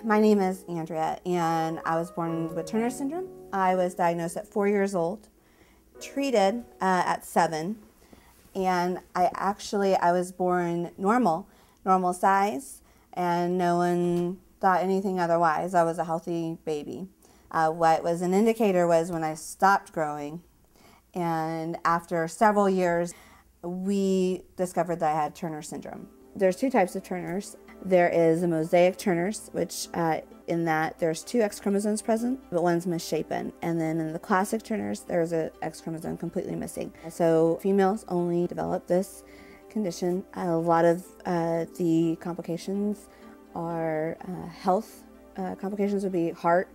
My name is Andrea, and I was born with Turner syndrome. I was diagnosed at 4 years old, treated at 7, and I was born normal size, and no one thought anything otherwise. I was a healthy baby. What was an indicator was when I stopped growing, and after several years, we discovered that I had Turner syndrome. There's two types of Turners. There is the mosaic Turners, which in that there's 2 X chromosomes present, but one's misshapen. And then in the classic Turners, there's an X chromosome completely missing. So females only develop this condition. A lot of the complications are health complications would be heart,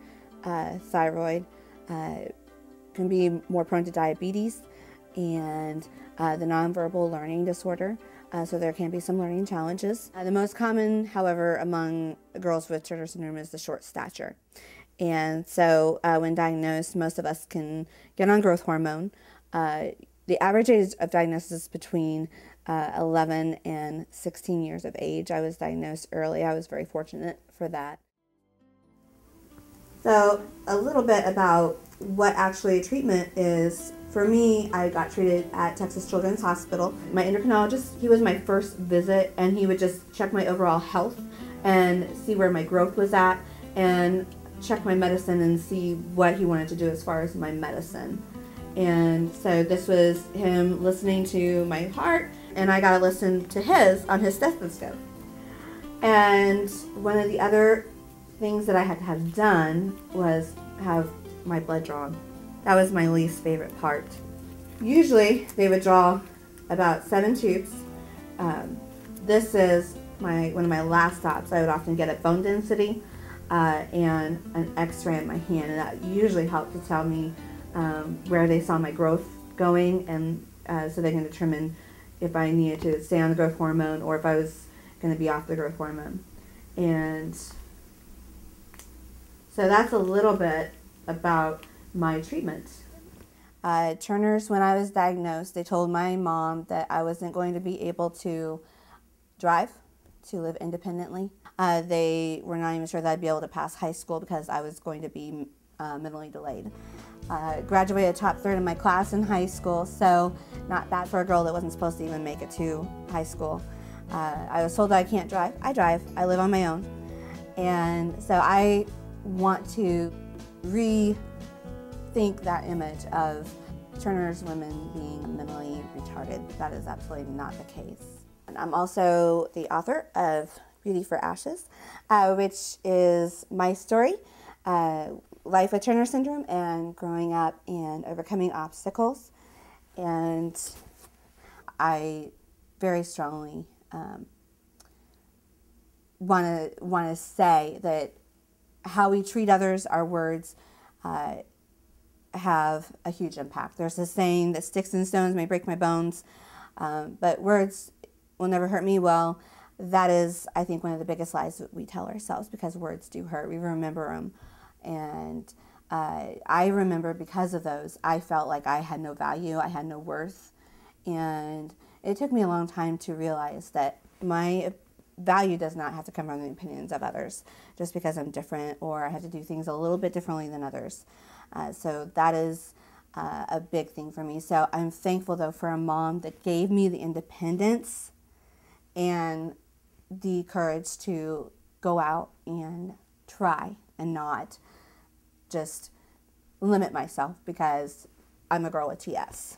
thyroid, can be more prone to diabetes, and the nonverbal learning disorder. So there can be some learning challenges. The most common, however, among girls with Turner syndrome is the short stature. And so when diagnosed, most of us can get on growth hormone. The average age of diagnosis is between 11 and 16 years of age. I was diagnosed early. I was very fortunate for that. So a little bit about what actually treatment is. For me, I got treated at Texas Children's Hospital. My endocrinologist, he was my first visit, and he would just check my overall health and see where my growth was at and check my medicine and see what he wanted to do as far as my medicine. And so this was him listening to my heart, and I got to listen to his on his stethoscope. And one of the other things that I had to have done was have my blood drawn. That was my least favorite part. Usually they would draw about 7 tubes. This is one of my last stops. I would often get a bone density and an x-ray in my hand, and that usually helped to tell me where they saw my growth going, and so they can determine if I needed to stay on the growth hormone or if I was going to be off the growth hormone. And so that's a little bit about my treatment. Turner's, when I was diagnosed, they told my mom that I wasn't going to be able to drive, to live independently. They were not even sure that I'd be able to pass high school because I was going to be mentally delayed. Graduated top third in my class in high school, so not bad for a girl that wasn't supposed to even make it to high school. I was told that I can't drive. I drive. I live on my own. And so I want to rethink that image of Turner's women being mentally retarded. That is absolutely not the case. And I'm also the author of Beauty for Ashes, which is my story, life with Turner syndrome and growing up and overcoming obstacles. And I very strongly want to say that how we treat others, our words, have a huge impact. There's a saying that sticks and stones may break my bones, but words will never hurt me. Well, that is, I think, one of the biggest lies that we tell ourselves, because words do hurt. We remember them. And I remember because of those, I felt like I had no value, I had no worth. And it took me a long time to realize that my value does not have to come from the opinions of others just because I'm different or I have to do things a little bit differently than others. So that is a big thing for me. So I'm thankful, though, for a mom that gave me the independence and the courage to go out and try and not just limit myself because I'm a girl with TS.